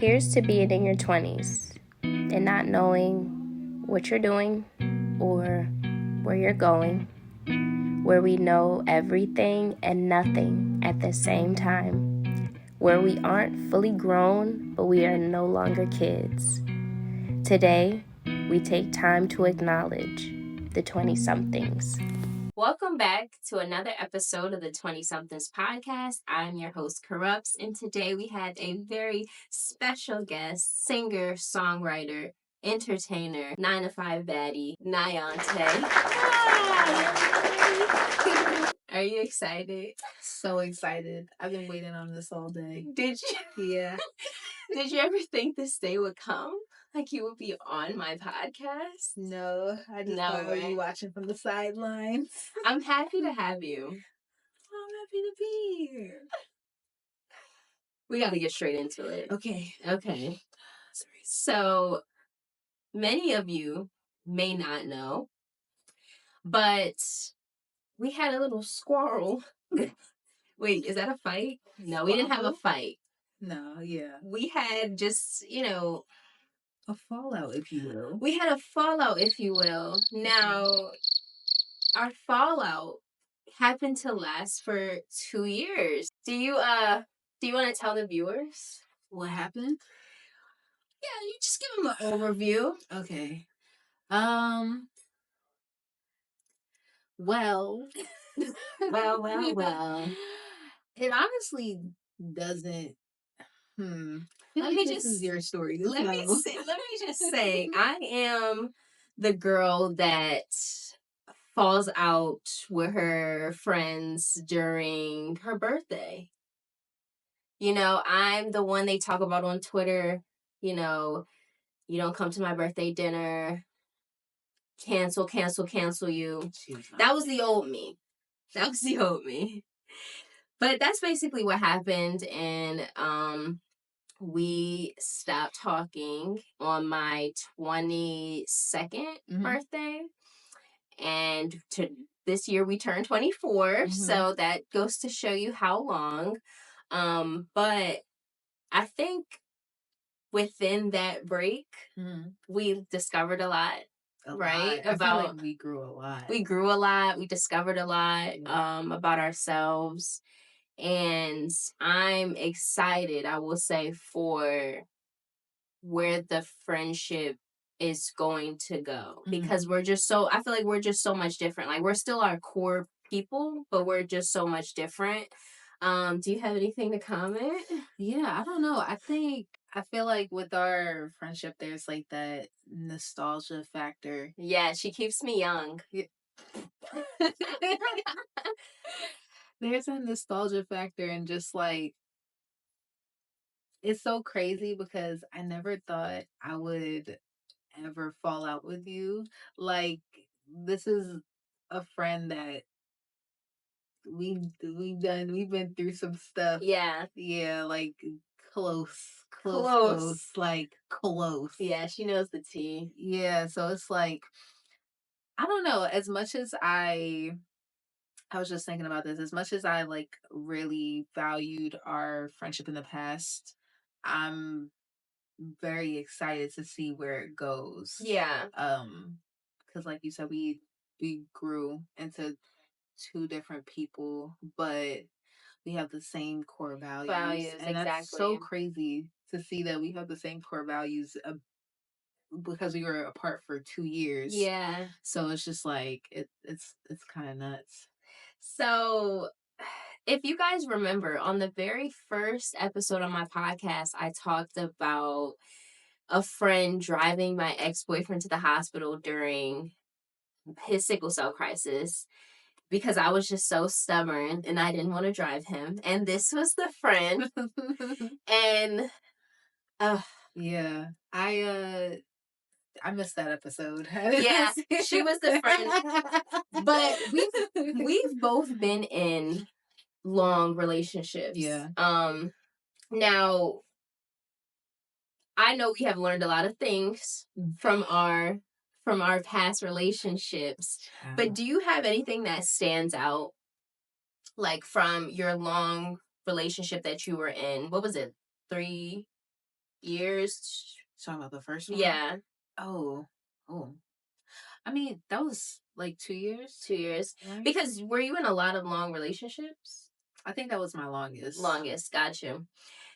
Here's to being in your 20s and not knowing what you're doing or where you're going, where we know everything and nothing at the same time, where we aren't fully grown, but we are no longer kids. Today, we take time to acknowledge the 20-somethings. Welcome back to another episode of the 20-somethings podcast. I'm your host, Corrupts, and today we have a very special guest, singer, songwriter, entertainer, 9-to-5 baddie, Nyante. Hi! Are you excited? So excited. I've been waiting on this all day. Did you? Yeah. Did you ever think this day would come? Like you would be on my podcast? No, I just thought I would be watching from the sidelines. I'm happy to have you. I'm happy to be here. We got to get straight into it. Okay. Sorry. So, many of you may not know, but we had a little squirrel. Wait, is that a fight? No, we didn't have a fight. No, yeah. We had just, a fallout, if you will. We had a fallout, if you will. Now, our fallout happened to last for 2 years. Do you want to tell the viewers what happened? Yeah, you just give them an overview. Okay. Well. Well. It honestly doesn't. This is your story. Let me just say, I am the girl that falls out with her friends during her birthday. I'm the one they talk about on Twitter. You don't come to my birthday dinner. Cancel you. That was the old me. But that's basically what happened. And we stopped talking on my 22nd birthday. And this year we turned 24. So that goes to show you how long. But I think within that break, we discovered a lot. Right? I feel like we grew a lot. We discovered a lot about ourselves. And I'm excited, I will say, for where the friendship is going to go. Because I feel like we're just so much different. Like, we're still our core people, but we're just so much different. Do you have anything to comment? Yeah, I don't know. I feel like with our friendship, there's like that nostalgia factor. Yeah, she keeps me young. Yeah. There's a nostalgia factor, and just like, it's so crazy because I never thought I would ever fall out with you. Like, this is a friend that we've been through some stuff. Yeah, like close, like close. Yeah, she knows the tea. Yeah, so it's like, I don't know, as much as I was just thinking about this, as much as I like really valued our friendship in the past, I'm very excited to see where it goes. Yeah. Because like you said, we grew into two different people, but we have the same core values. And that's so crazy to see that we have the same core values because we were apart for 2 years. Yeah. So it's just like, it's kind of nuts. So if you guys remember, on the very first episode of my podcast, I talked about a friend driving my ex-boyfriend to the hospital during his sickle cell crisis because I was just so stubborn and I didn't want to drive him. And this was the friend. And yeah, I missed that episode. Yeah, she was the friend. But we've both been in long relationships. Yeah. Now, I know we have learned a lot of things from our past relationships. Yeah. But do you have anything that stands out, like from your long relationship that you were in? What was it? 3 years. Talking about the first one? Yeah. Oh. I mean, that was like 2 years. 2 years. Right? Because were you in a lot of long relationships? I think that was my longest. Got you.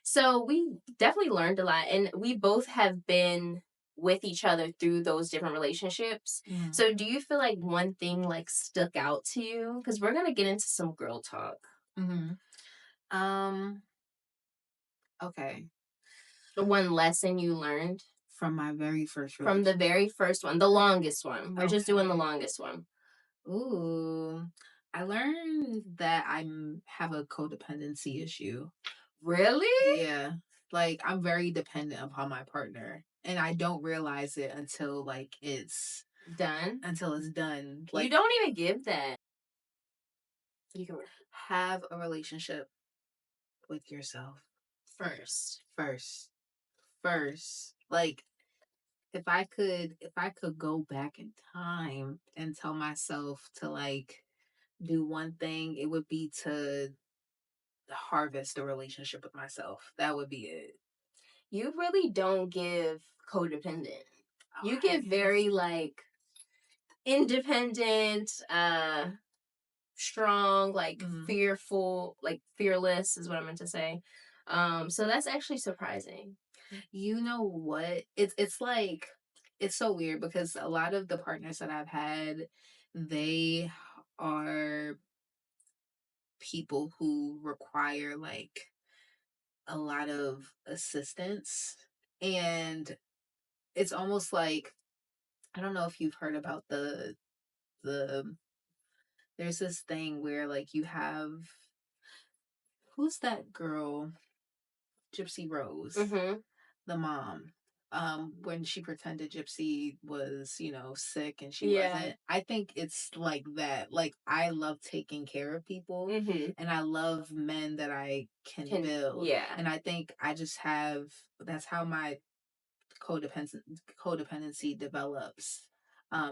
So we definitely learned a lot, and we both have been with each other through those different relationships. Mhm. So do you feel like one thing like stuck out to you? Because we're gonna get into some girl talk. Okay. The one lesson you learned From my very first from the very first one, the longest one. We're just doing the Okay. longest one. Ooh. I learned that I have a codependency issue. Really? Yeah. Like, I'm very dependent upon my partner, and I don't realize it until like it's Done. done. Like, You don't even give that. You can have a relationship with yourself first. Like, if I could go back in time and tell myself to like do one thing, it would be to harvest a relationship with myself. That would be it. You really don't give codependent. Oh, You give very like independent, strong, like fearful, like fearless is what I meant to say. So that's actually surprising. You know what? It's like, it's so weird because a lot of the partners that I've had, they are people who require like a lot of assistance, and it's almost like, I don't know if you've heard about the there's this thing where like you have, who's that girl, Gypsy Rose, the mom, when she pretended Gypsy was, sick and she wasn't. I think it's like that. Like, I love taking care of people, and I love men that I can build. Yeah. And I think I just have, that's how my codependency develops,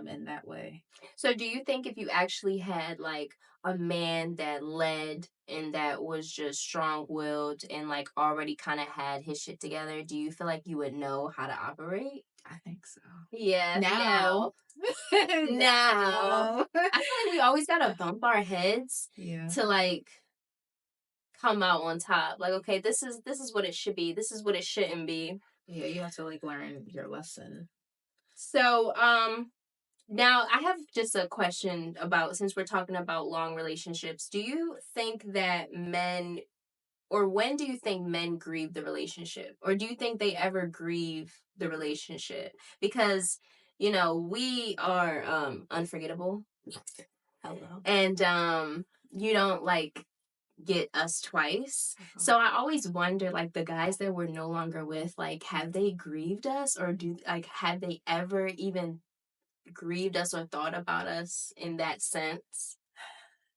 in that way. So do you think if you actually had like a man that led and that was just strong-willed and like already kind of had his shit together, do you feel like you would know how to operate? I think so. Yeah. Now. Now. I feel like we always gotta bump our heads to like come out on top. Like, okay, this is what it should be. This is what it shouldn't be. Yeah, you have to like learn your lesson. So, now I have just a question about, since we're talking about long relationships, do you think that men, or when do you think men grieve the relationship? Or do you think they ever grieve the relationship? Because, we are unforgettable. Hello. And you don't like get us twice. So I always wonder, like, the guys that we're no longer with, like, have they grieved us, or have they ever even grieved us or thought about us in that sense?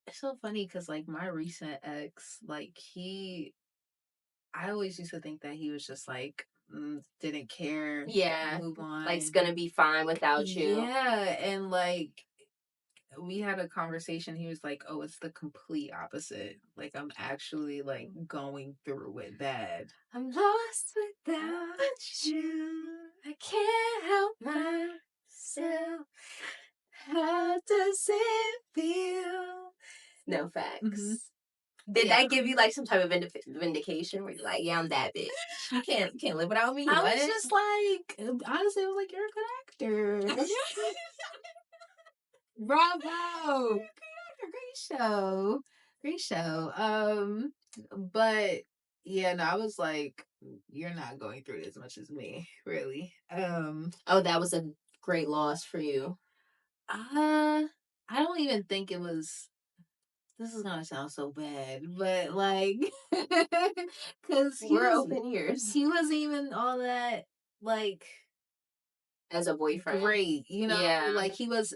It's so funny because like my recent ex, like, I always used to think that he was just like, didn't care. Yeah. Move on. Like, it's gonna be fine without you. Yeah. And like, we had a conversation. He was like, oh, it's the complete opposite. Like, I'm actually like going through it bad. I'm lost without you. I can't help myself. How does it feel? No facts. Did that give you like some type of vindication where you're like, yeah, I'm that bitch. You can't live without me. I was just like, honestly, I was like, you're a good actor. Bravo. Great show. But yeah, no, I was like, you're not going through it as much as me, really. Oh, that was a great loss for you. I don't even think it was, this is gonna sound so bad, but like, because we're open ears. He wasn't even all that like as a boyfriend. Great, Yeah. like he was,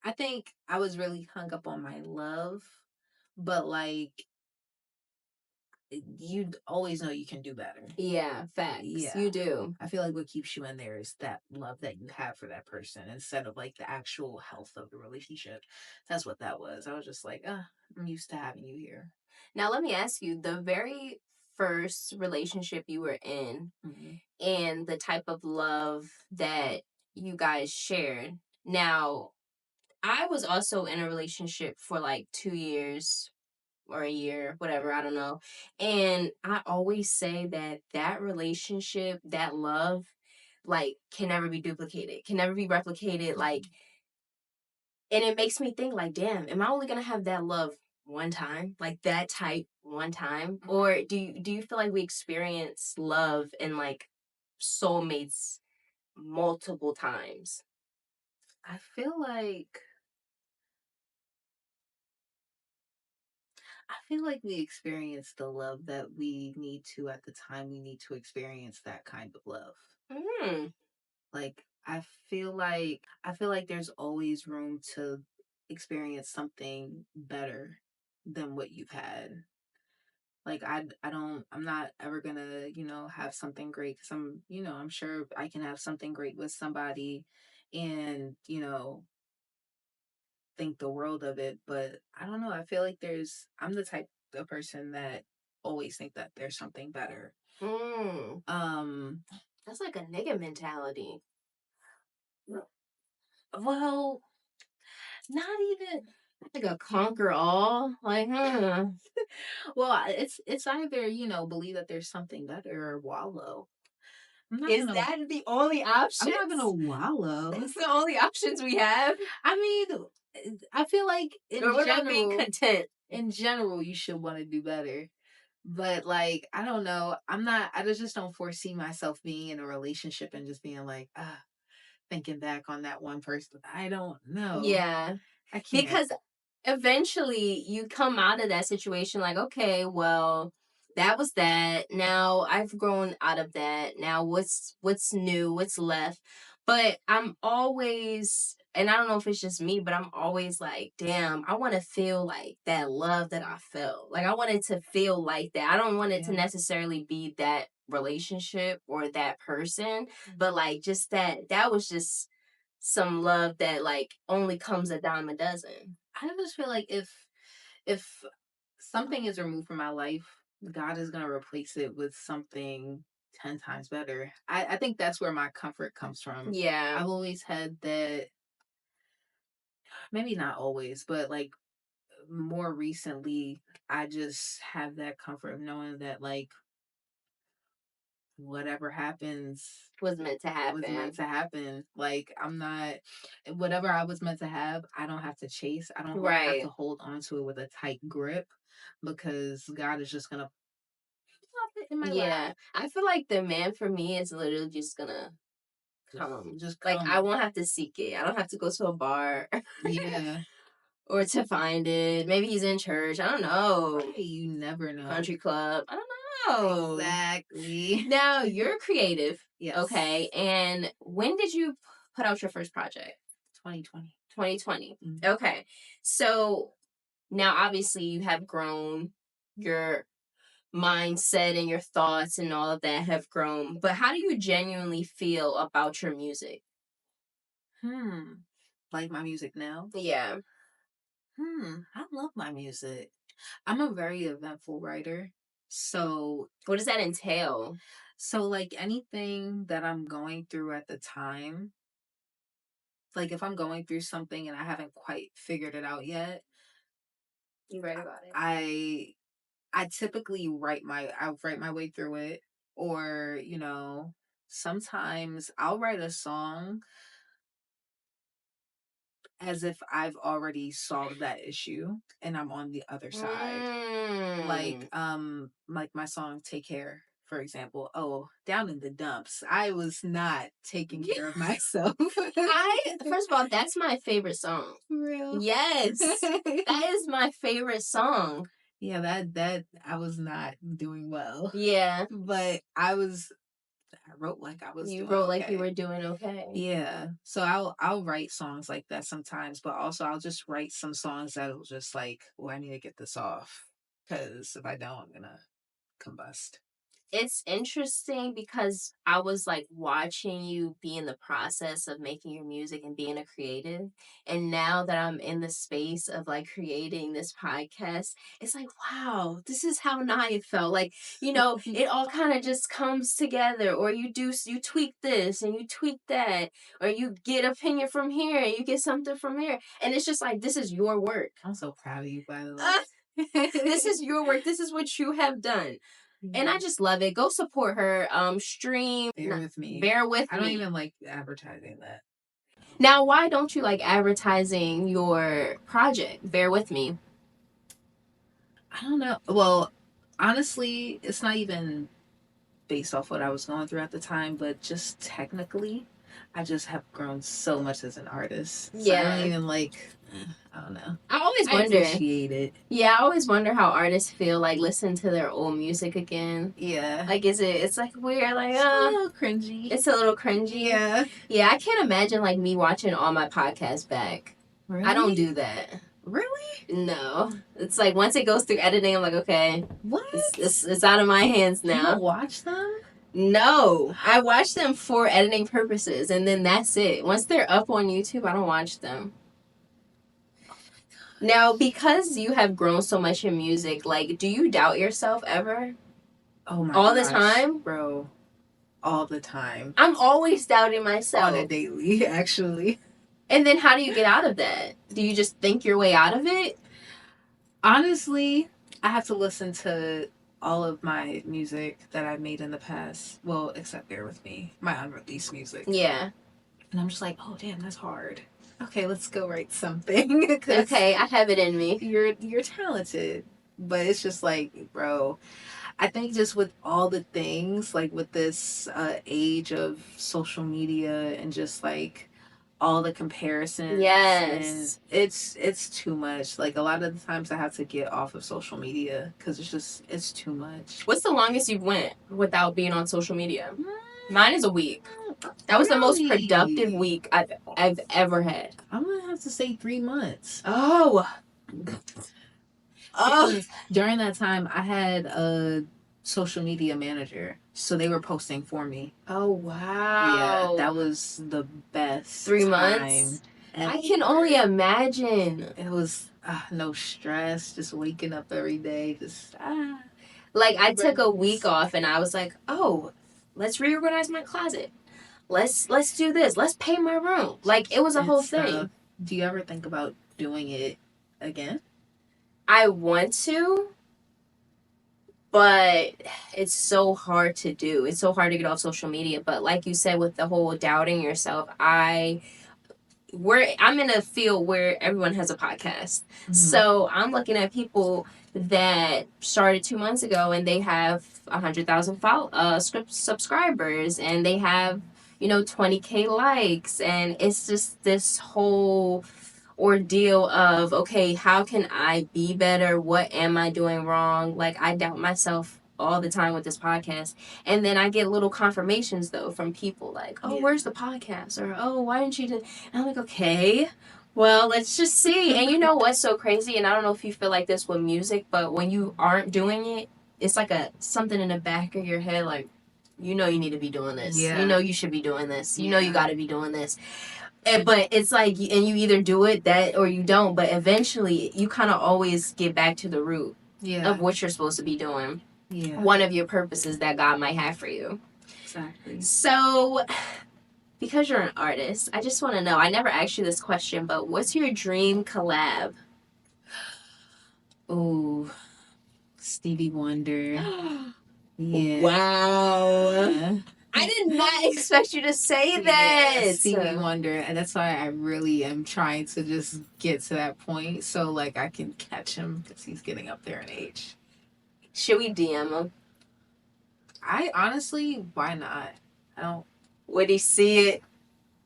I think I was really hung up on my love, but like, you always know you can do better. Yeah, facts. Yeah. You do. I feel like what keeps you in there is that love that you have for that person instead of like the actual health of the relationship. That's what that was. I was just like, I'm used to having you here. Now, let me ask you, the very first relationship you were in, and the type of love that you guys shared. Now, I was also in a relationship for like 2 years or a year, whatever, I don't know. And I always say that that relationship, that love, like, can never be duplicated, can never be replicated. Like, and it makes me think, like, damn, am I only gonna have that love one time, like that type one time, or do you feel like we experience love and like soulmates multiple times? I feel like we experience the love that we need to at the time we need to experience that kind of love. Mm. Like I feel like there's always room to experience something better than what you've had. Like I'm not ever gonna, have something great because I'm sure I can have something great with somebody and, think the world of it. But I don't know. I feel like I'm the type of person that always think that there's something better. Mm. Um, That's like a nigga mentality. well, not even. Like a conquer all. Like, Well, it's either believe that there's something better or wallow. Is that the only option? I'm not gonna wallow. That's the only options we have. I mean, I feel like Or what about being content? in general, you should want to do better. But like, I don't know. I just don't foresee myself being in a relationship and just being like, thinking back on that one person. I don't know. Yeah. I can't. Because eventually you come out of that situation like, okay, well, that was that. Now I've grown out of that. Now what's new? What's left? But I'm always, and I don't know if it's just me, but I'm always like, damn, I want to feel like that love that I felt. Like I wanted to feel like that. I don't want it to necessarily be that relationship or that person, but like just that was just some love that like only comes a dime a dozen. I just feel like if something is removed from my life, God is gonna replace it with something 10 times better. I think that's where my comfort comes from. Yeah. I've always had that, maybe not always, but like more recently, I just have that comfort of knowing that like whatever happens Was meant to happen. was meant to happen. Like I'm not whatever I was meant to have, I don't have to chase. I don't have Right. to hold on to it with a tight grip because God is just gonna pop it in my Yeah. lap. I feel like the man for me is literally just gonna come. Just Like come. I won't have to seek it. I don't have to go to a bar. Yeah. Or to find it. Maybe he's in church. I don't know. Right, you never know. Country club. I don't know. Exactly. Now you're creative. Yes. Okay. And when did you put out your first project? 2020. 2020. Mhm. Okay. So now obviously you have grown, your mindset and your thoughts and all of that have grown. But how do you genuinely feel about your music? Like my music now? Yeah. I love my music. I'm a very eventful writer. So What does that entail? like anything that I'm going through at the time, like if I'm going through something and I haven't quite figured it out yet, You write about it. I typically I'll write my way through it, or sometimes I'll write a song as if I've already solved that issue and I'm on the other side. Like my song Take Care, for example. Oh, down in the dumps. I was not taking care of myself. First of all, that's my favorite song. For real? Yes. That is my favorite song. Yeah, that I was not doing well. Yeah. But I wrote like I was You doing wrote like you okay. were doing okay. Yeah. So I'll write songs like that sometimes, but also I'll just write some songs that'll just like, oh, I need to get this off. Because if I don't, I'm gonna combust. It's interesting because I was like watching you be in the process of making your music and being a creative. And now that I'm in the space of like creating this podcast, it's like, wow, this is how Naya felt. Like, it all kind of just comes together. Or you tweak this and you tweak that. Or you get opinion from here and you get something from here. And it's just like, this is your work. I'm so proud of you, by the way. This is your work. This is what you have done. And I just love it. Go support her. Stream. Bear with me. I don't even like advertising that. Now, why don't you like advertising your project? Bear with me. I don't know. Well, honestly, it's not even based off what I was going through at the time, but just technically, I just have grown so much as an artist. So I don't even like. I don't know. I always wonder. I appreciate it. Yeah, I always wonder how artists feel like listening to their old music again. Yeah. Like, it's like weird, like, it's a little cringy. It's a little cringy. Yeah. Yeah, I can't imagine like me watching all my podcasts back. Really? I don't do that. Really? No. It's like once it goes through editing, I'm like, okay. What? It's out of my hands now. You don't watch them? No. I watch them for editing purposes, and then that's it. Once they're up on YouTube, I don't watch them. Now, because you have grown so much in music, like, do you doubt yourself ever? Oh my All gosh, the time? bro. All the time. I'm always doubting myself. On a daily, actually. And then how do you get out of that? Do you just think your way out of it? Honestly, I have to listen to all of my music that I made in the past. Well, except Bear With Me, my unreleased music. Yeah. And I'm just like, oh, damn, that's hard. Okay, let's go write something. Okay, I have it in me. You're talented. But it's just like, bro, I think just with all the things, like with this age of social media and just like all the comparisons. Yes. And it's too much. Like a lot of the times I have to get off of social media because it's too much. What's the longest you went without being on social media? Mine is a week. That was the most productive week I've ever had. I'm gonna have to say 3 months. Oh. During that time, I had a social media manager, so they were posting for me. Oh wow! Yeah, that was the best. 3 months. I can only imagine. It was no stress, just waking up every day, just Like I took a week off, and I was like, oh, let's reorganize my closet. Let's do this. Let's paint my room. Like it was a whole thing. Do you ever think about doing it again? I want to, but it's so hard to do. It's so hard to get off social media. But like you said, with the whole doubting yourself, I'm in a field where everyone has a podcast. Mm-hmm. So I'm looking at people that started 2 months ago and they have 100,000 subscribers and they have 20K likes, and it's just this whole ordeal of, okay, how can I be better? What am I doing wrong? Like I doubt myself all the time with this podcast, and then I get little confirmations though from people like, oh, where's the podcast? Or oh, why didn't you do? And I'm like, okay, well, let's just see. And you know what's so crazy, and I don't know if you feel like this with music, but when you aren't doing it, it's like something in the back of your head, like, you need to be doing this. Yeah. You should be doing this. You got to be doing this. But it's like, and you either do it that or you don't. But eventually, you kind of always get back to the root of what you're supposed to be doing. Yeah. One of your purposes that God might have for you. Exactly. So, because you're an artist, I just want to know. I never asked you this question, but what's your dream collab? Oh, Stevie Wonder. Yeah. Wow. I did not expect you to say that. Yeah, Stevie Wonder, and that's why I really am trying to just get to that point so like I can catch him because he's getting up there in age. Should we DM him? I honestly, why not? I don't. Would he see it?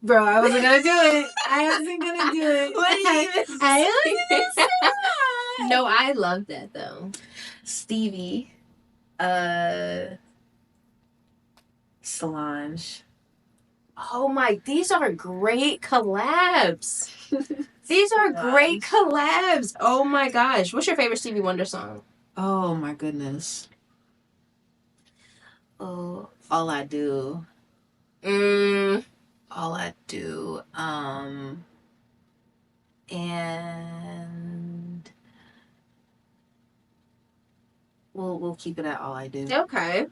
Bro, I wasn't gonna do it. I wasn't gonna do it. What did you even say? No, I love that though. Stevie. Solange. Oh my, these are great collabs. These are great collabs. Oh my gosh. What's your favorite Stevie Wonder song? Oh my goodness. Oh, all I do. All I do. And we'll keep it at all I do. Okay.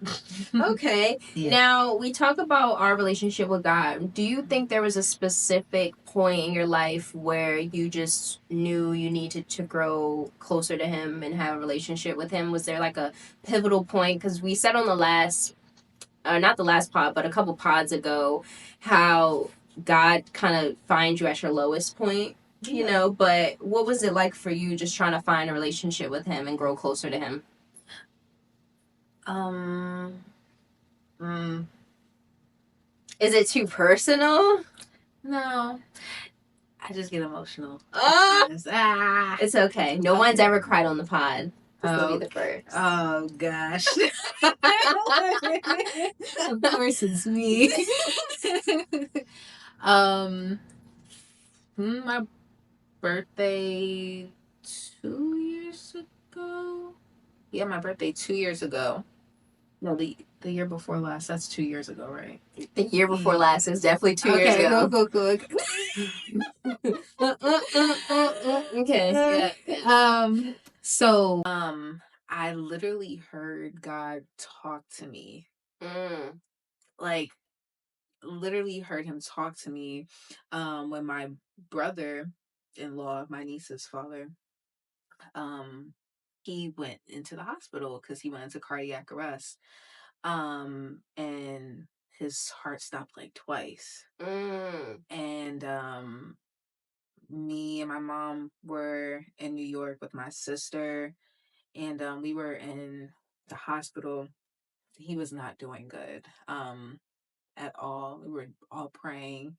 Okay. Yeah. Now, we talk about our relationship with God. Do you think there was a specific point in your life where you just knew you needed to grow closer to Him and have a relationship with Him? Was there like a pivotal point? Because we said on the last, not the last pod, but a couple pods ago, how God kind of finds you at your lowest point, you know? But what was it like for you just trying to find a relationship with Him and grow closer to Him? Is it too personal? No. I just get emotional. It's okay. No one's ever cried on the pod. This will be the first. Oh gosh. Of course it's me. My birthday 2 years ago. Yeah, my birthday 2 years ago. No, the year before last. That's 2 years ago, right? The year before last is definitely 2 years ago. Cool. Okay. Yeah. So, I literally heard God talk to me. Like, literally heard him talk to me when my brother-in-law, my niece's father, he went into the hospital because he went into cardiac arrest. And his heart stopped like twice. And me and my mom were in New York with my sister, and we were in the hospital. He was not doing good at all. We were all praying.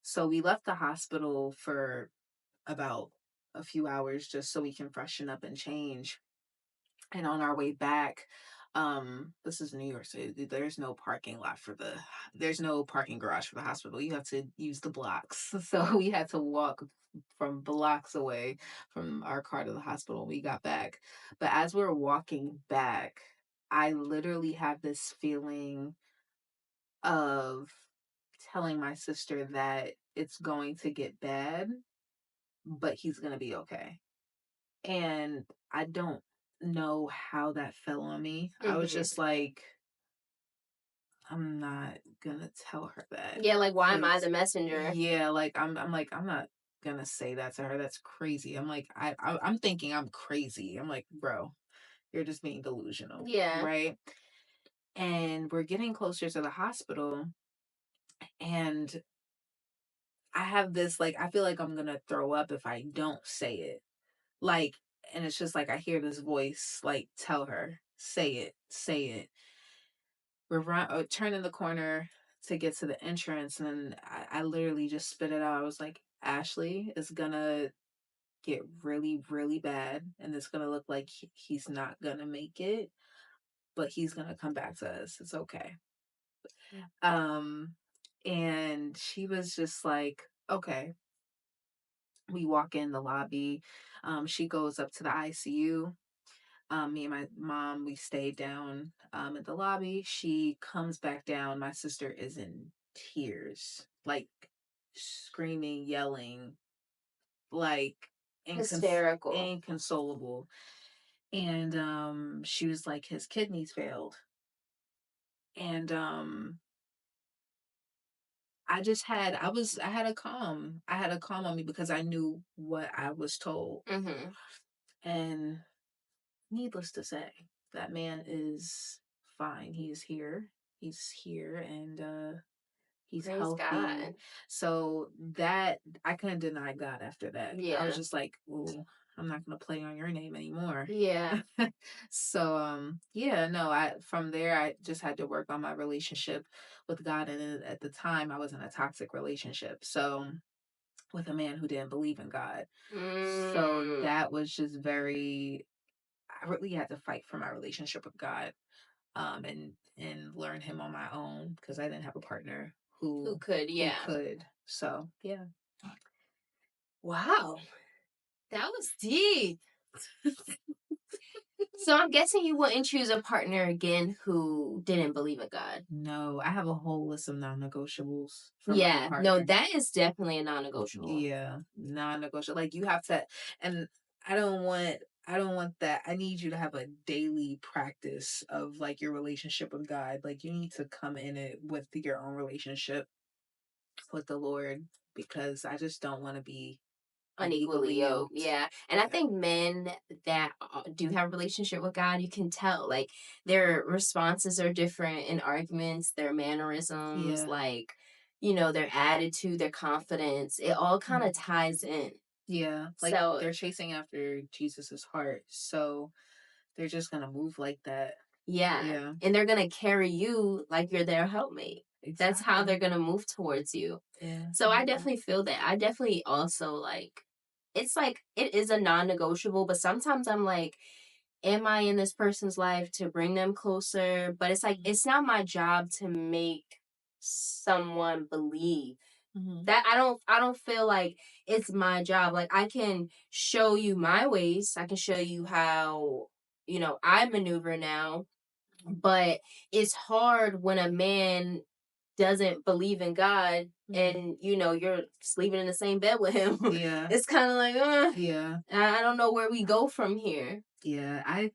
So we left the hospital for about a few hours just so we can freshen up and change. And on our way back, this is New York City. There's no parking garage for the hospital. You have to use the blocks. So we had to walk from blocks away from our car to the hospital when we got back. But as we were walking back, I literally had this feeling of telling my sister that it's going to get bad, but he's going to be okay. And I don't know how that fell on me. I was just like, I'm not gonna tell her that. Yeah, like, why am I the messenger? Yeah, like I'm not gonna say that to her. That's crazy. I'm like, I'm thinking I'm crazy. I'm like, bro, you're just being delusional. Yeah. Right. And we're getting closer to the hospital, and I have this, like, I feel like I'm gonna throw up if I don't say it. Like, and it's just like I hear this voice like tell her, say it. We're turning the corner to get to the entrance, and then I literally just spit it out. I was like, Ashley is gonna get really, really bad, and it's gonna look like he's not gonna make it, but he's gonna come back to us. It's okay. And she was just like, okay. We walk in the lobby. She goes up to the ICU. Me and my mom, we stayed down in the lobby. She comes back down. My sister is in tears, like screaming, yelling, like Hysterical. inconsolable. And she was like, his kidneys failed. And I had a calm. I had a calm on me because I knew what I was told. And needless to say, that man is fine. He is here. He's here, and he's Praise healthy. God. So that I couldn't deny God after that. Yeah. I was just like, "Ooh, I'm not gonna play on your name anymore." Yeah. So yeah, no, I from there I just had to work on my relationship with God, and at the time I was in a toxic relationship. So with a man who didn't believe in God. So that was just I really had to fight for my relationship with God, and learn him on my own because I didn't have a partner who could, yeah. Who could. So yeah. Wow. That was deep. So I'm guessing you wouldn't choose a partner again who didn't believe in God. No, I have a whole list of non-negotiables for my Yeah, partner. no, that is definitely a non-negotiable. Yeah, non-negotiable. Like you have to, and I don't want that. I need you to have a daily practice of like your relationship with God. Like you need to come in it with your own relationship with the Lord because I just don't want to be Unequally yoked. Yeah. And I think men that do have a relationship with God, you can tell like their responses are different in arguments, their mannerisms, like, their attitude, their confidence. It all kind of ties in. Yeah. Like So they're chasing after Jesus's heart. So they're just going to move like that. yeah. And they're going to carry you like you're their helpmate. Exactly. That's how they're going to move towards you. Yeah. So I definitely feel that. I definitely also like, it's like, it is a non-negotiable, but sometimes I'm like, am I in this person's life to bring them closer? But it's like, it's not my job to make someone believe that. I don't feel like it's my job. Like I can show you my ways. I can show you how, I maneuver now, but it's hard when a man doesn't believe in God and you're sleeping in the same bed with him. Yeah. It's kind of like, yeah. I don't know where we go from here. Yeah, I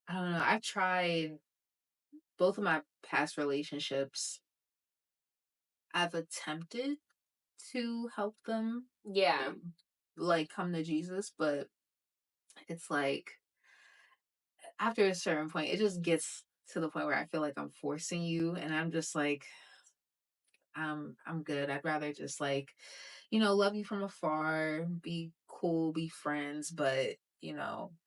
don't know. I've tried both of my past relationships. I've attempted to help them, like come to Jesus, but it's like after a certain point, it just gets to the point where I feel like I'm forcing you, and I'm just like, I'm good. I'd rather just like, love you from afar, be cool, be friends, but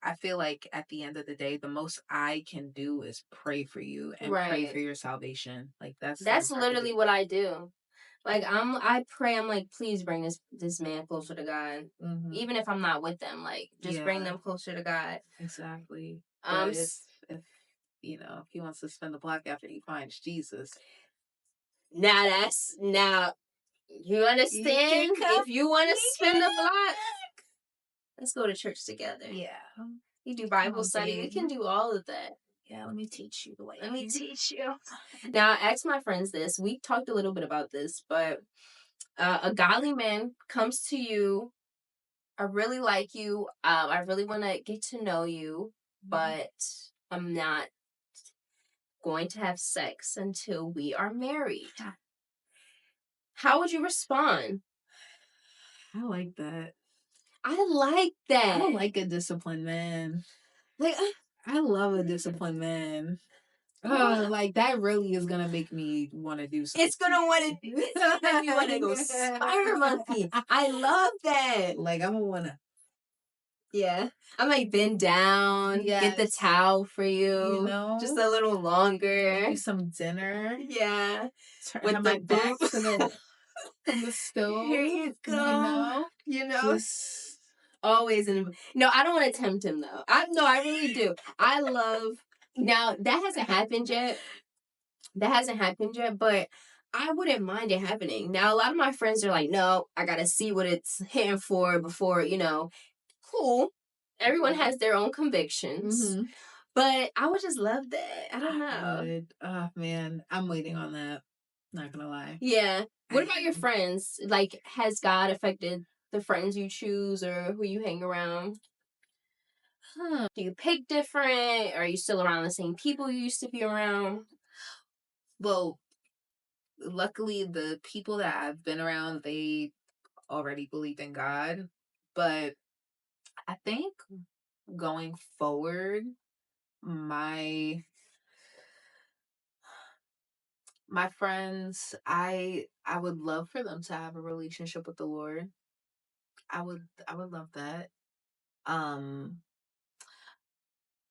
I feel like at the end of the day, the most I can do is pray for you and pray for your salvation. Like that's literally what I do. Like I pray. I'm like, please bring this man closer to God, even if I'm not with them. Like, just bring them closer to God. Exactly. But if if he wants to spin the block after he finds Jesus, now you understand. If you want to spin the block, let's go to church together. Yeah, you do Bible study. We can do all of that. Yeah, let me teach you the way. Let me teach you. Now, I asked my friends this. We talked a little bit about this, but a godly man comes to you. I really like you. I really want to get to know you, but I'm not going to have sex until we are married. How would you respond? I like that. I like that. I like a disciplined man. Like I love a disciplined man. Like that really is gonna make me want to do something. It's gonna make me want to go spider monkey. I love that. Like I'm gonna wanna. Yeah, I might bend down, get the towel for you, just a little longer. Maybe some dinner. Yeah, with my back to the stove. Here you go. Just always in. No, I don't want to tempt him though. I really do. I love. Now that hasn't happened yet. But I wouldn't mind it happening. Now a lot of my friends are like, no, I gotta see what it's hitting for before cool. Everyone has their own convictions. But I would just love that. I don't know. Oh man, I'm waiting on that. Not gonna lie. Yeah. What about your friends? Like, has God affected the friends you choose or who you hang around? Do you pick different? Are you still around the same people you used to be around? Well, luckily the people that I've been around, they already believe in God. But I think going forward, my friends, I would love for them to have a relationship with the Lord. I would love that. Um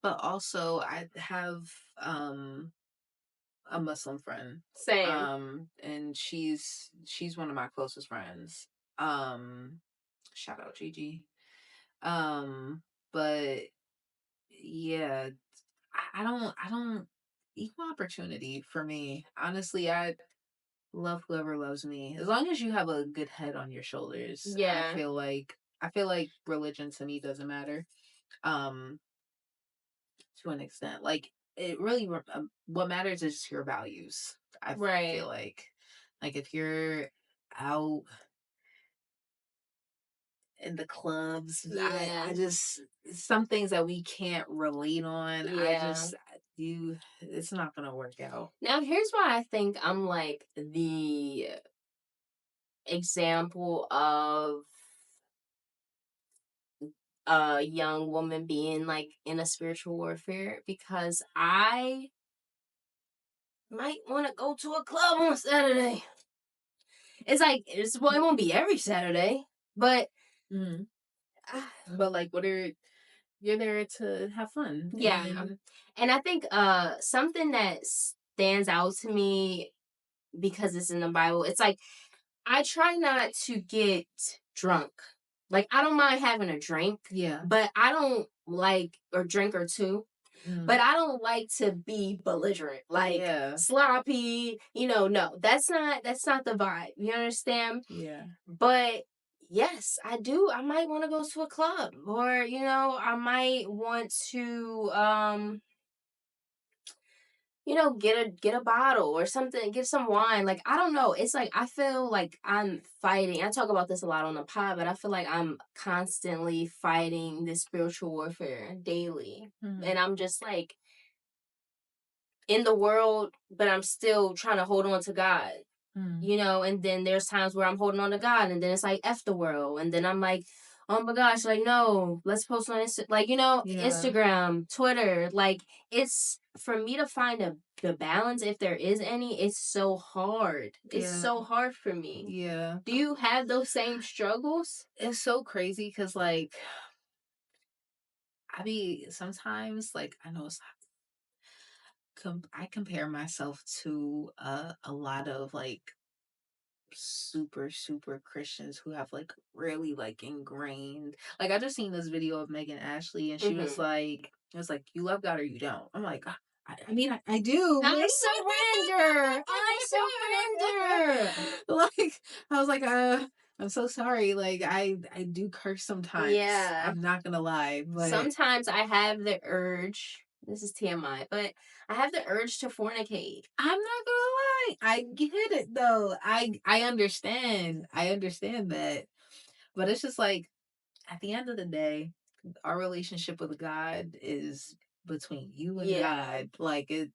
but also I have a Muslim friend. Same. And she's one of my closest friends. Shout out Gigi. But yeah, I don't equal opportunity for me. Honestly, I love whoever loves me. As long as you have a good head on your shoulders. Yeah. I I feel like religion to me doesn't matter. To an extent, like it really, what matters is your values. I feel like if you're out in the clubs, I just, some things that we can't relate on. It's not gonna work out. Now, here's why I think I'm like the example of a young woman being like in a spiritual warfare, because I might want to go to a club on Saturday. It's like, it won't be every Saturday, but but like, you're there to have fun. Yeah. And I think something that stands out to me, because it's in the Bible, it's like, I try not to get drunk. Like, I don't mind having a drink. Yeah. But I don't like, or drink or two. But I don't like to be belligerent, like sloppy, no, that's not the vibe. You understand? Yeah. But yes, I do. I might want to go to a club, or, I might want to, get a bottle or something, get some wine. Like, I don't know. It's like, I feel like I'm fighting. I talk about this a lot on the pod, but I feel like I'm constantly fighting this spiritual warfare daily. And I'm just like in the world, but I'm still trying to hold on to God. And then there's times where I'm holding on to God, and then it's like F the world, and then I'm like, oh my gosh, like, no, let's post on Instagram, Twitter. Like, it's, for me to find the balance, if there is any, it's so hard. It's so hard for me. Yeah. Do you have those same struggles? It's so crazy because, like, sometimes, like, I know it's I compare myself to a lot of like super super Christians who have like really like ingrained, like, I just seen this video of Megan Ashley, and she was like, it was like, you love God or you don't. I'm like, I do. I surrender. Like, I was like, I'm so sorry. Like, I do curse sometimes. Yeah. I'm not gonna lie, but sometimes I have the urge. This is TMI, but I have the urge to fornicate. I'm not gonna lie. I get it though. I understand. I understand that. But it's just like, at the end of the day, our relationship with God is between you and God. Like, you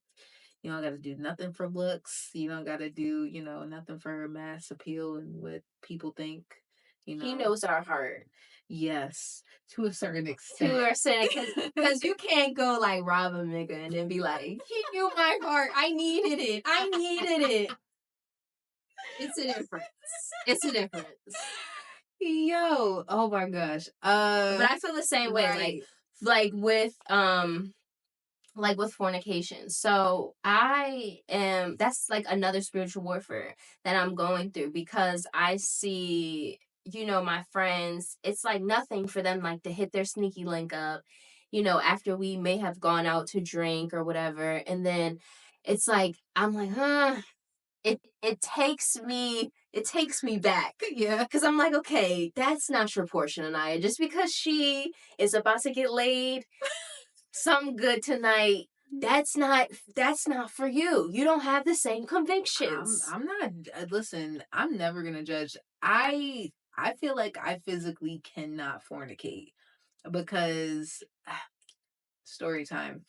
don't got to do nothing for looks. You don't got to do, nothing for mass appeal and what people think. He knows our heart. Yes, to a certain extent. Because you can't go like rob a nigga and then be like, he knew my heart. I needed it. It's a difference. Yo, oh my gosh. But I feel the same way. Like with fornication. So that's like another spiritual warfare that I'm going through, because I see, my friends, it's like nothing for them, like, to hit their sneaky link up, after we may have gone out to drink or whatever. And then it's like, I'm like, it takes me back. Yeah. Because I'm like, okay, that's not your portion, Aniya. Just because she is about to get laid something good tonight, that's not for you. You don't have the same convictions. I'm not, listen, I'm never gonna judge. I feel like I physically cannot fornicate because story time.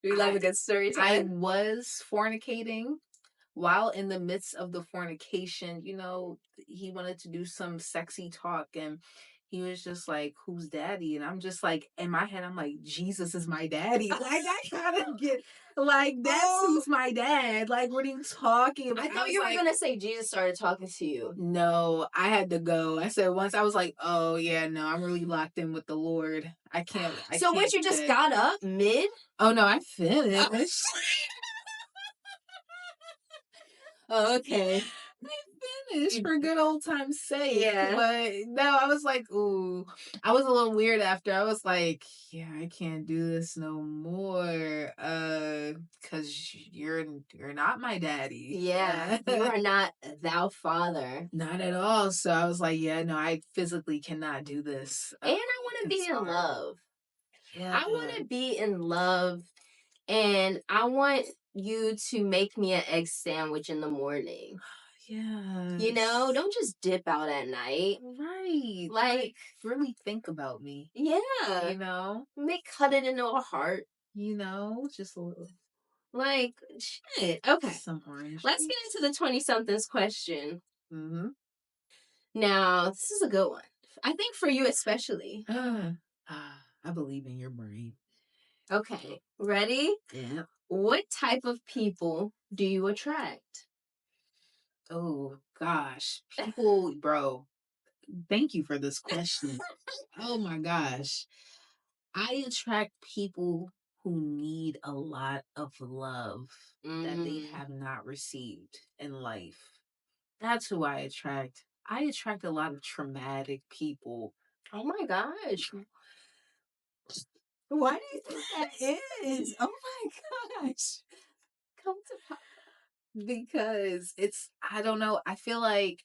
We love a good story time. I was fornicating. While in the midst of the fornication, he wanted to do some sexy talk, and he was just like, who's daddy? And I'm just like, in my head, I'm like, Jesus is my daddy. Like, I gotta get, like, that's who's my dad. Like, what are you talking about? I thought you were going to say Jesus started talking to you. No, I had to go. I said once, I was like, oh, yeah, no, I'm really locked in with the Lord. I can't. So what, you just got up mid? Oh, no, I finished. Oh, okay. I wish for good old time's sake. Yeah. But no, I was like, ooh. I was a little weird after. I was like, yeah, I can't do this no more. Cause you're not my daddy. Yeah. You are not thou father. Not at all. So I was like, yeah, no, I physically cannot do this. And I want to be in love. Yeah. I want to be in love, and I want you to make me an egg sandwich in the morning. Yeah. You know, don't just dip out at night. Right. Like, really think about me. Yeah. You know? Cut it into a heart. You know? Just a little. Like, shit. Okay. Some orange. Let's get into the 20-somethings question. Mm-hmm. Now, this is a good one. I think for you especially. I believe in your brain. Okay. Ready? Yeah. What type of people do you attract? Oh, gosh. People, bro, thank you for this question. Oh, my gosh. I attract people who need a lot of love that they have not received in life. That's who I attract. I attract a lot of traumatic people. Oh my gosh. Why do you think that is? Oh my gosh. Come to Papa. Because I don't know, I feel like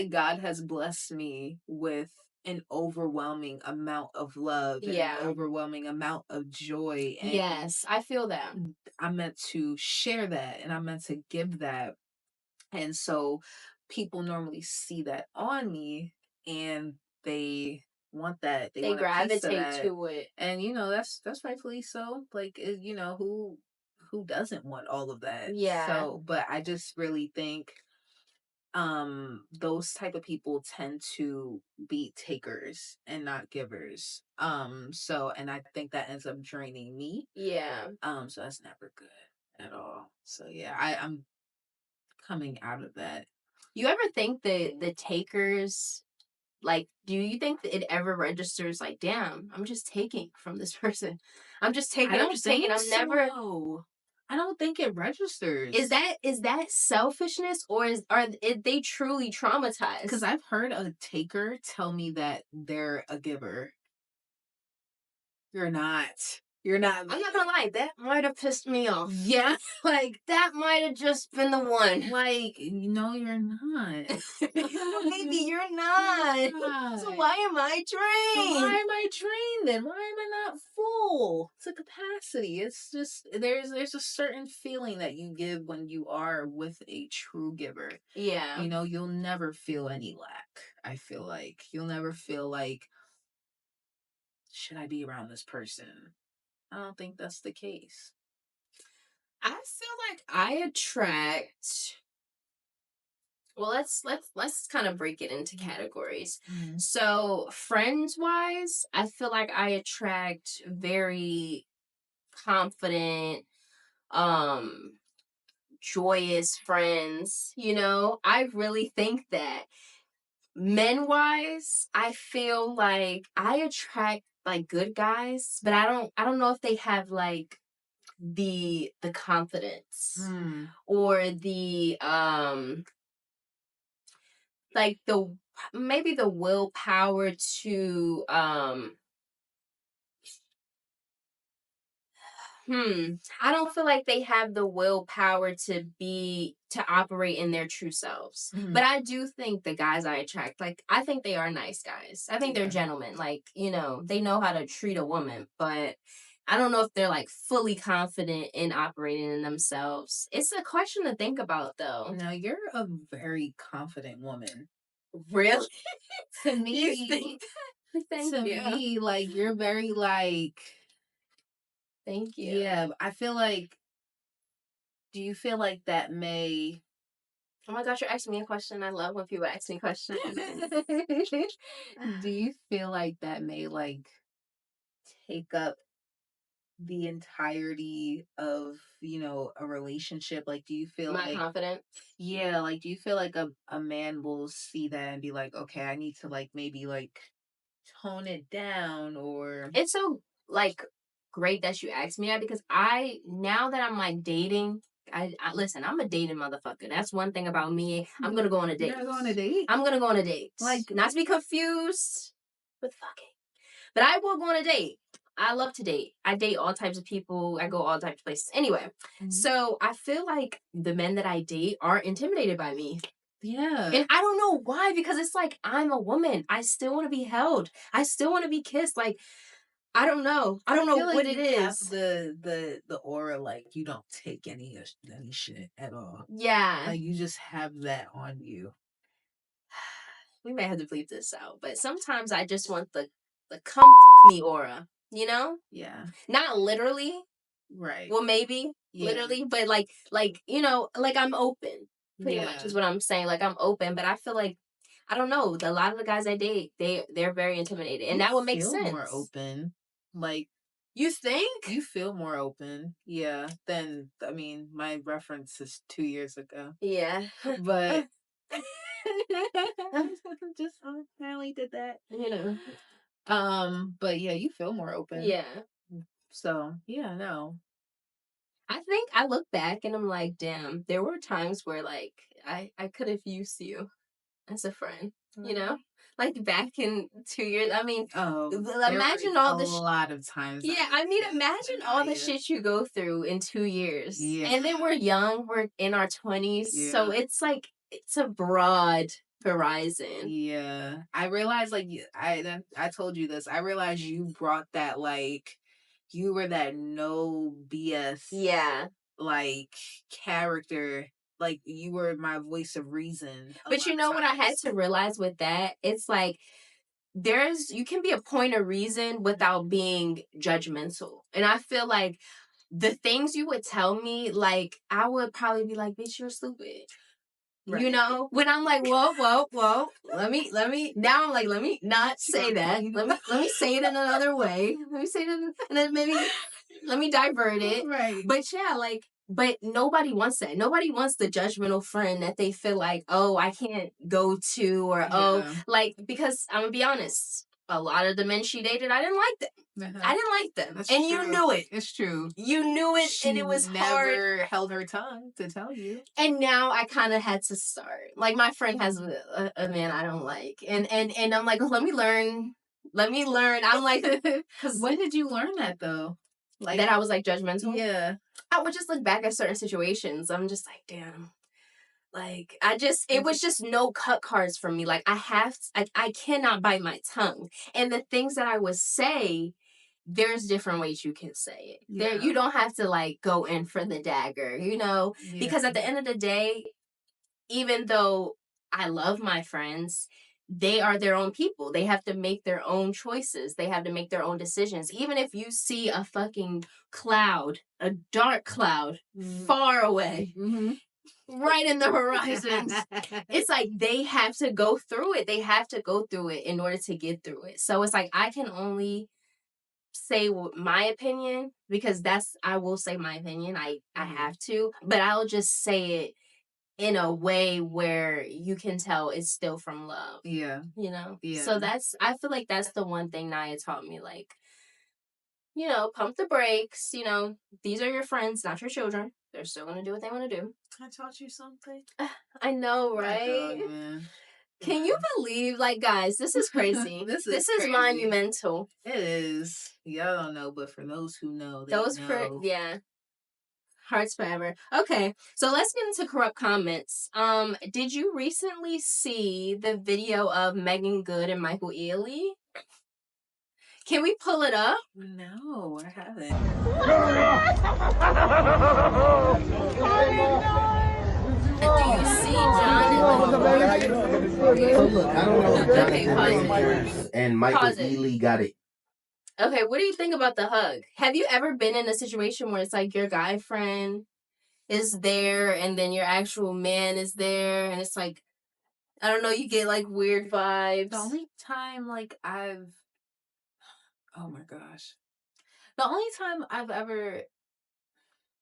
God has blessed me with an overwhelming amount of love and an overwhelming amount of joy. And yes, I feel that. I'm meant to share that and I'm meant to give that. And so people normally see that on me and they want that. They want a piece of gravitate that. to it. And that's rightfully so. Like who doesn't want all of that? Yeah. So, but I just really think those type of people tend to be takers and not givers. So and I think that ends up draining me. Yeah. So that's never good at all. So yeah, I'm coming out of that. You ever think that the takers, like, do you think that it ever registers like, damn, I'm just taking from this person. I'm just taking, I'm just taking. I'm never. I don't think it registers. Is that selfishness, or they truly traumatized? Because I've heard a taker tell me that they're a giver. You're not. You're not. I'm not gonna lie, that might have pissed me off. Yeah, like that might have just been the one. Like, no, you're not. Maybe you're not. So why am I drained? Why am I drained then? Why am I not full to capacity? It's just there's a certain feeling that you give when you are with a true giver. Yeah. You know, you'll never feel any lack. I feel like you'll never feel like, should I be around this person? I don't think that's the case. I feel like I attract. Well, let's kind of break it into categories. Mm-hmm. So, friends wise, I feel like I attract very confident, joyous friends. You know, I really think that. Men wise, I feel like I attract like good guys, but I don't know if they have like the confidence or the like the maybe the willpower to I don't feel like they have the willpower to operate in their true selves. Mm-hmm. But I do think the guys I attract, like, I think they are nice guys. I think they're gentlemen. Like, you know, they know how to treat a woman, but I don't know if they're like fully confident in operating in themselves. It's a question to think about, though. Now, you're a very confident woman. Really? To me, you think that? Thank you. Me, like, you're very like. Thank you. Yeah, I feel like. Do you feel like that may? Oh my gosh, you're asking me a question. I love when people ask me questions. Do you feel like that may like take up the entirety of, you know, a relationship? Like, do you feel my confidence? Yeah, like, do you feel like a man will see that and be like, okay, I need to like maybe like tone it down? Or it's so like great that you asked me that, because now that I'm like dating I listen, I'm a dating motherfucker. That's one thing about me. I'm gonna go on a date. You're gonna go on a date? I'm gonna go on a date. Like, not to be confused with fucking. But I will go on a date. I love to date. I date all types of people. I go all types of places. Anyway, so I feel like the men that I date are intimidated by me. Yeah. And I don't know why, because it's like, I'm a woman. I still want to be held. I still want to be kissed. Like, I don't know. I don't know feel like what it you have is. the aura, like, you don't take any shit at all. Yeah. Like, you just have that on you. We may have to bleep this out, but sometimes I just want the come me aura, you know? Yeah. Not literally. Right. Well, maybe literally, but like you know, like I'm open. Pretty much is what I'm saying. Like I'm open, but I feel like I don't know. A lot of the guys I date, they're very intimidated, and that would make sense. More open, like you think you feel more open, yeah. Than I mean, my reference is 2 years ago. Yeah, but just finally did that, you know. But yeah, you feel more open. Yeah. So yeah, no. I think I look back and I'm like, damn, there were times where like I could have used you as a friend, you know? Like back in 2 years. I mean, imagine all the a lot of times. Yeah, I mean, imagine all the shit you go through in 2 years. Yeah. And then we're young, we're in our 20s. Yeah. So it's like it's a broad horizon. Yeah. I realized like I told you this. I realized you brought that, like, you were that no BS, Yeah, like, character. Like, you were my voice of reason. But you know what I had to realize with that? It's like you can be a point of reason without being judgmental. And I feel like the things you would tell me, like, I would probably be like, bitch, you're stupid. Right. You know, when I'm like, whoa, let me now I'm like, let me not say that. Let me say it in another way. Let me say it and then maybe let me divert it. Right. But yeah, like, but nobody wants that. Nobody wants the judgmental friend that they feel like, oh, I can't go to, or oh, like, because I'm gonna be honest, a lot of the men she dated, I didn't like them. I didn't like them. That's and true. You knew it. It's true. You knew it, she and it was never hard. held her tongue to tell you. And now I kind of had to start. Like, my friend has a man I don't like, and I'm like, let me learn. I'm like, when did you learn that though? Like that I was like judgmental. Yeah, I would just look back at certain situations. I'm just like, damn. Like, it was just no cut cards for me. Like, I cannot bite my tongue. And the things that I would say, there's different ways you can say it. Yeah. You don't have to like go in for the dagger, you know? Yeah. Because at the end of the day, even though I love my friends, they are their own people. They have to make their own choices. They have to make their own decisions. Even if you see a fucking cloud, a dark cloud, far away, right in the horizon, it's like they have to go through it. They have to go through it in order to get through it. So it's like I can only say my opinion, because I will say my opinion. I have to, but I'll just say it in a way where you can tell it's still from love. Yeah. You know? Yeah. So I feel like that's the one thing Naya taught me, like, you know, pump the brakes, you know, these are your friends, not your children. They're still going to do what they want to do. I taught you something. I know, right? God, man. Can you believe, like, guys, this is crazy. this is monumental. It is. Y'all don't know, but for those who know, they know. Yeah. Hearts forever. Okay, so let's get into corrupt comments. Did you recently see the video of Megan Good and Michael Ealy? Can we pull it up? No, I haven't. Do you see John? I don't know if Jonathan and Michael Ealy got it. Okay, what do you think about the hug? Have you ever been in a situation where it's like your guy friend is there and then your actual man is there, and it's like, I don't know, you get like weird vibes? The only time like oh my gosh. The only time I've ever,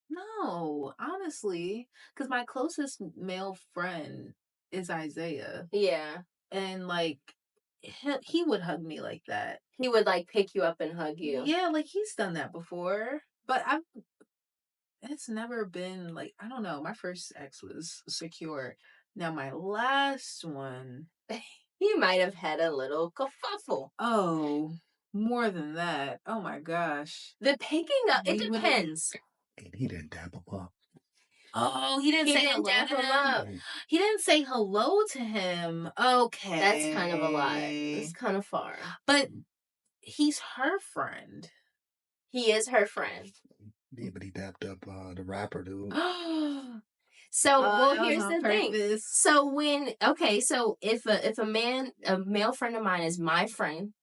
no, honestly, because my closest male friend is Isaiah. Yeah. And like, he would hug me like that. He would like pick you up and hug you. Yeah, like he's done that before. But it's never been like, I don't know. My first ex was secure. Now my last one, he might have had a little kerfuffle. oh, more than that. Oh my gosh. The picking up, it depends. And he didn't dap him up. Oh, he didn't say hello dap to him him. up. He didn't say hello to him. Okay, That's kind of a lot. That's kind of far. But he's her friend. He is her friend. Yeah, but he dapped up the rapper dude. So, well, that was here's on the thing. purpose. So so if a male friend of mine is my friend,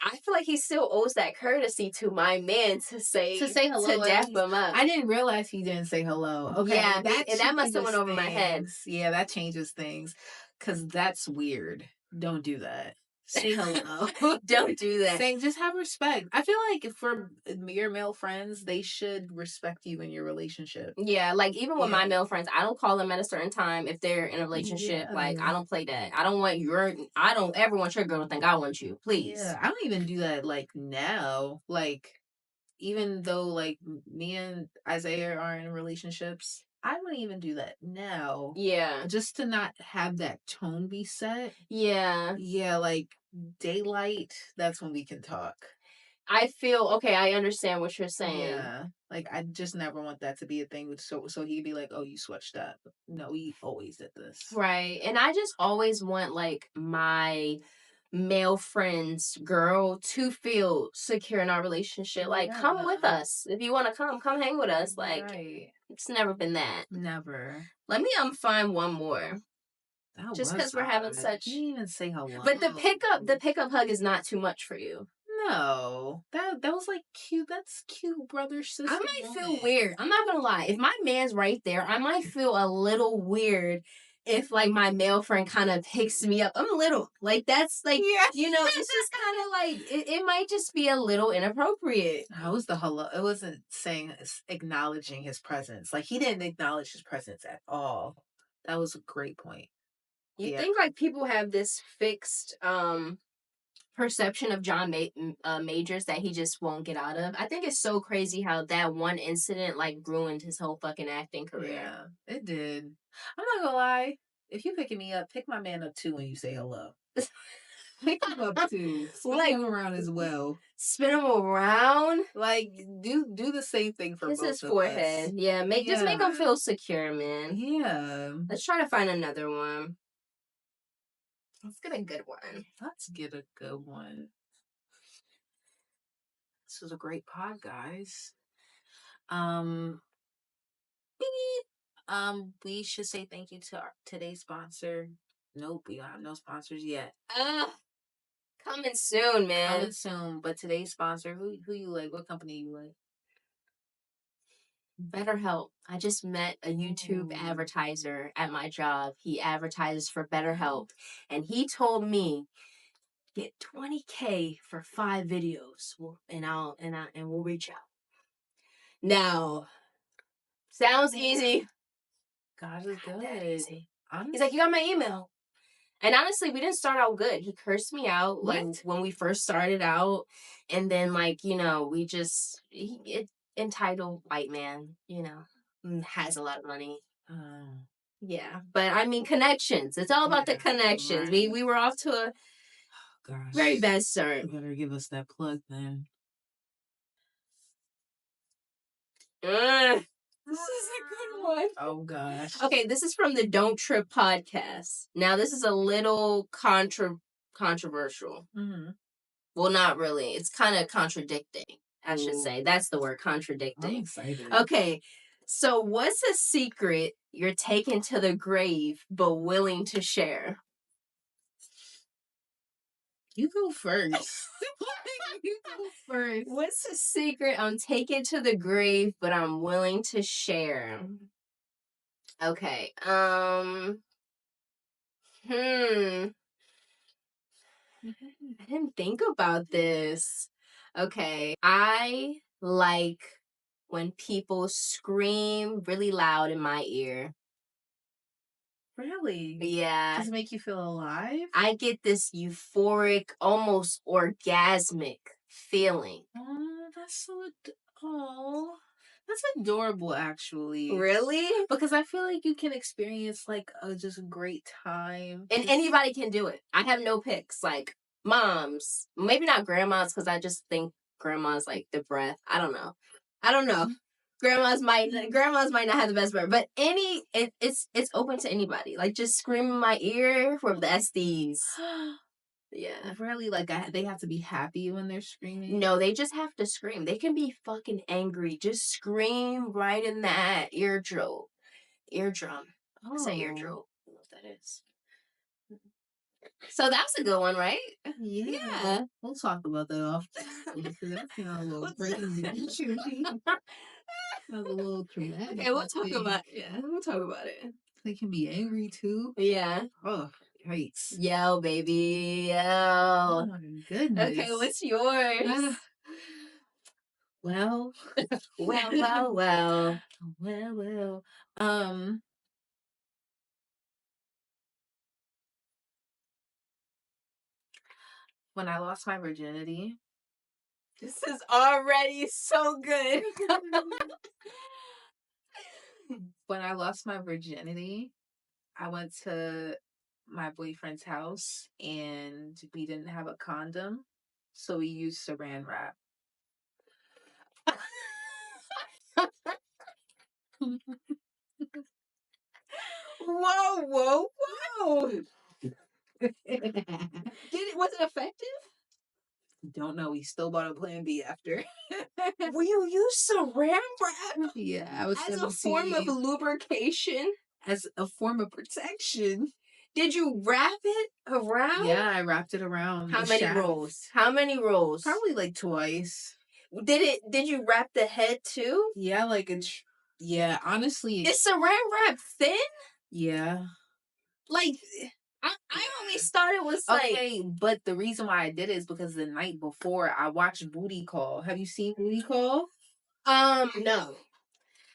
I feel like he still owes that courtesy to my man to say hello, to dap him up. I didn't realize he didn't say hello. Okay, yeah, that must have went over my head. Yeah, that changes things, because that's weird. Don't do that. Say hello. Don't do that. Just have respect. I feel like for your male friends, they should respect you in your relationship. Yeah, like even with my male friends, I don't call them at a certain time if they're in a relationship. Yeah. Like I don't play that. I don't ever want your girl to think I want you. Please. Yeah, I don't even do that like now. Like even though like me and Isaiah are in relationships, I wouldn't even do that now. Yeah. Just to not have that tone be set. Yeah. Yeah, like daylight, that's when we can talk. I feel okay, I understand what you're saying. Yeah. Like I just never want that to be a thing. So he'd be like, "Oh, you switched up." No, we always did this. Right. And I just always want like my male friends girl to feel secure in our relationship. Like come with us. If you want to come hang with us. Like it's never been that. Never. Let me find one more. That just because we're having such. You didn't even say hello. But the pickup hug is not too much for you. No, that was like cute. That's cute, brother, sister. I might feel weird. I'm not gonna lie. If my man's right there, I might feel a little weird if like my male friend kind of picks me up. I'm a little like that's like it's just kind of like it might just be a little inappropriate. How was the hello? It wasn't acknowledging his presence. Like he didn't acknowledge his presence at all. That was a great point. You think like people have this fixed perception of John Majors that he just won't get out of. I think it's so crazy how that one incident like ruined his whole fucking acting career. Yeah, it did. I'm not gonna lie. If you picking me up, pick my man up too when you say hello. Pick him up too. Spin him around as well. Spin him around. Like do the same thing for both his forehead. Us. Yeah, just make him feel secure, man. Yeah. Let's try to find another one. Let's get a good one. This was a great pod, guys. We should say thank you to today's sponsor. Nope, we don't have no sponsors yet. Coming soon, man. Coming soon. But today's sponsor, who you like? What company you like? BetterHelp. I just met a YouTube advertiser at my job. He advertises for BetterHelp, and he told me get $20,000 for 5 videos, and we'll reach out. Now, sounds easy. God is good. He's like, you got my email. And honestly, we didn't start out good. He cursed me out like when we first started out, and then like we just entitled white man, has a lot of money. Yeah, but I mean connections. It's all about the connections. Right. We were off to a very bad start. You better give us that plug then. This is a good one. Oh gosh. Okay, this is from the Don't Trip podcast. Now this is a little controversial. Mm-hmm. Well, not really. It's kind of contradicting, I should say. That's the word, contradicting. I'm excited. Okay, so what's a secret you're taking to the grave but willing to share? You go first. You go first. What's a secret I'm taking to the grave but I'm willing to share? Okay. I didn't think about this. Okay. I like when people scream really loud in my ear. Really? Yeah. Does it make you feel alive? I get this euphoric, almost orgasmic feeling. Oh, that's so... Oh. That's adorable, actually. Really? Because I feel like you can experience like a just great time. And anybody can do it. I have no picks. Like moms, maybe not grandmas, because I just think grandmas like the breath. I don't know. Grandmas might not have the best breath, but it's open to anybody. Like just scream in my ear for the SDs. Yeah. Really, like they have to be happy when they're screaming? No, they just have to scream. They can be fucking angry. Just scream right in that eardrum. Oh. Say eardrum. I don't know what that is. So that's a good one, right? Yeah. We'll talk about that off. Because that's a little crazy. That's a little traumatic. Okay, we'll talk about it. They can be angry too. Yeah. Oh, yikes. Yell, baby. Yell. Oh my goodness. Okay, what's yours? Well. Well. When I lost my virginity. This is already so good. When I lost my virginity, I went to my boyfriend's house and we didn't have a condom, so we used Saran Wrap. Whoa. Was it effective? Don't know. We still bought a Plan B after. Will you use Saran Wrap? Yeah, I was as a form of lubrication, as a form of protection. Did you wrap it around? Yeah, I wrapped it around. How many rolls? Probably like twice. Did you wrap the head too? Yeah, yeah, honestly. Is Saran Wrap thin? Yeah. Like, I always thought it was like... Okay, but the reason why I did it is because the night before I watched Booty Call. Have you seen Booty Call? No.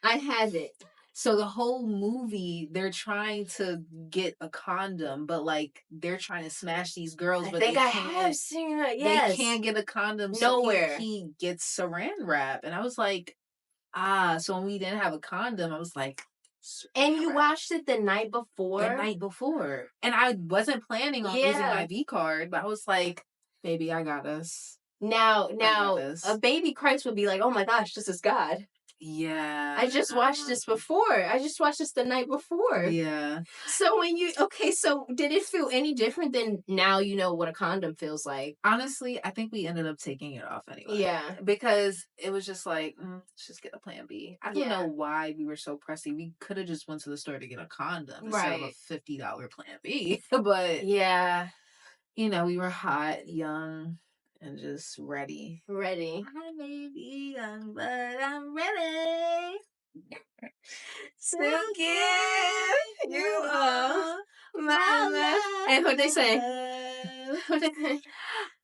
I haven't. So the whole movie, they're trying to get a condom, but like they're trying to smash these girls. But I have seen it. Yes. They can't get a condom. Nowhere. So he gets Saran Wrap, and I was like, so when we didn't have a condom, I was like. And you watched it the night before? The night before. And I wasn't planning on losing my V card, but I was like, baby, I got us. Now, a baby Christ would be like, oh my gosh, this is God. Yeah. I just watched this before. I just watched this the night before. Yeah. So so did it feel any different than now you know what a condom feels like? Honestly, I think we ended up taking it off anyway. Yeah. Because it was just like, let's just get a Plan B. I don't know why we were so pressy. We could have just went to the store to get a condom instead of a $50 Plan B. But yeah, we were hot, young, and just ready. I may be young, but I'm ready. Still give you all my love. And what they say?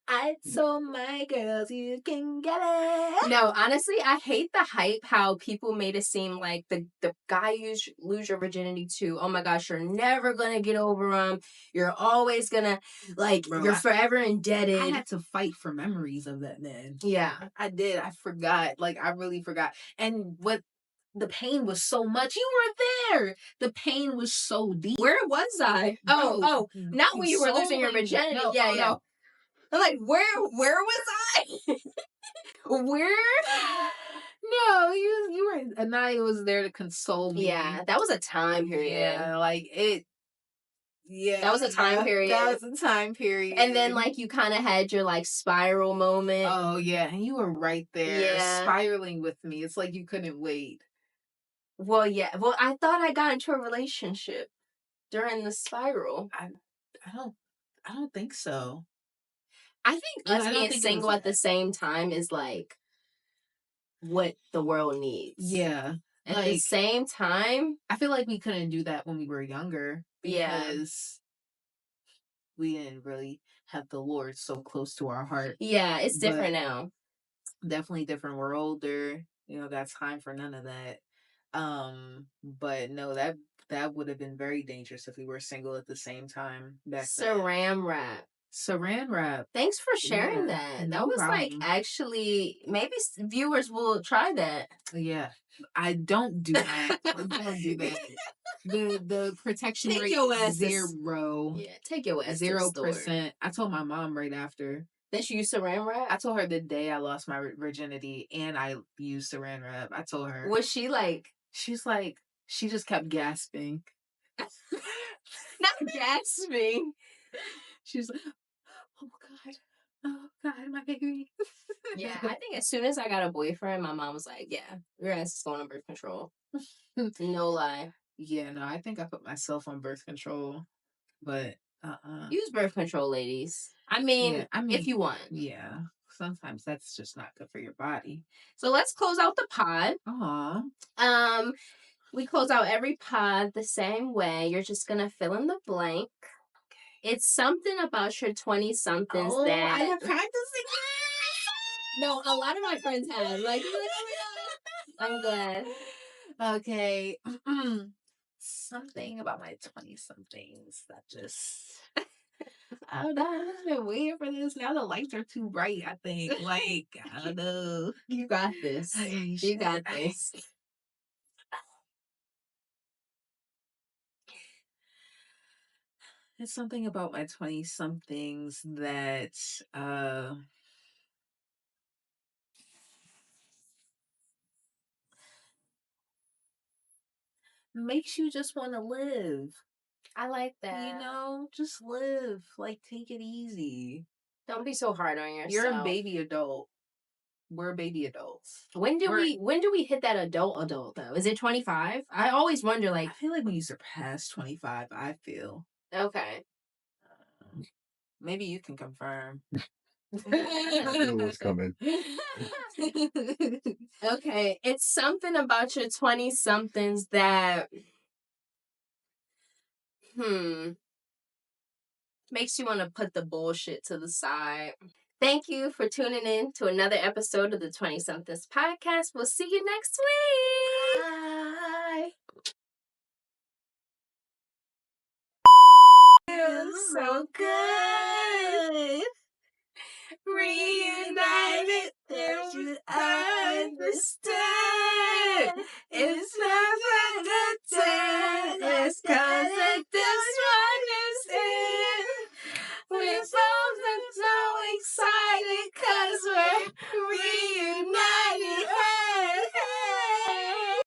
I told my girls you can get it. No, honestly, I hate the hype how people made it seem like the guy you lose your virginity to. Oh my gosh, you're never gonna get over him. You're always gonna you're forever indebted. I had to fight for memories of that man. Yeah, I did. I forgot. I really forgot. And the pain was so much. You were there. The pain was so deep. Where was I? Oh, not when you were losing your virginity. No, yeah. No. I'm like, where was I? Where? No, you were. Aniya was there to console me. Yeah, that was a time period. Yeah, Yeah, that was a time period. That was a time period. And then you kind of had your spiral moment. Oh yeah, and you were right there, spiraling with me. It's like you couldn't wait. Well, yeah. Well, I thought I got into a relationship during the spiral. I don't think so. I think us being single at the same time is what the world needs. Yeah. At the same time, I feel like we couldn't do that when we were younger because we didn't really have the Lord so close to our heart. Yeah, it's different now. Definitely different. We're older. Got time for none of that. But no, that would have been very dangerous if we were single at the same time back then. Saran Wrap. Saran wrap. Thanks for sharing that. No That was problem. like, actually, maybe viewers will try that. Yeah. I don't do that. I don't do that. The protection Take rate your ass to 0. Yeah, take your ass to the store. 0%. I told my mom right after. That you use Saran wrap? I told her the day I lost my virginity and I used Saran wrap. I told her. Was she like? She's like, she just kept gasping. Not gasping. She's like, oh God, my baby. Yeah, I think as soon as I got a boyfriend, my mom was like, yeah, your ass is going on birth control. No lie. Yeah, no, I think I put myself on birth control, but use birth control, ladies. I mean, if you want. Yeah, sometimes that's just not good for your body. So let's close out the pod. Aw. We close out every pod the same way. You're just gonna fill in the blank. Okay. It's something about your 20-somethings that I have practicing. No, a lot of my friends have. Like, I'm glad. Okay. Something about my 20-somethings that just... I don't know. I've just been waiting for this. Now the lights are too bright, I think. Like, I don't know. You got this. Okay, you got this. It's something about my 20-somethings that makes you just want to live. I like that. You know, just live. Like, take it easy. Don't be so hard on yourself. You're a baby adult. We're baby adults. When do we hit that adult though? Is it 25? I always wonder, like, I feel like when you surpass 25, I feel. Okay. Maybe you can confirm. I knew what's coming. Okay, it's something about your 20-somethings that makes you want to put the bullshit to the side. Thank you for tuning in to another episode of the 20-somethings podcast. We'll see you next week. Bye. Feels so good. Reunited, don't you understand? It's not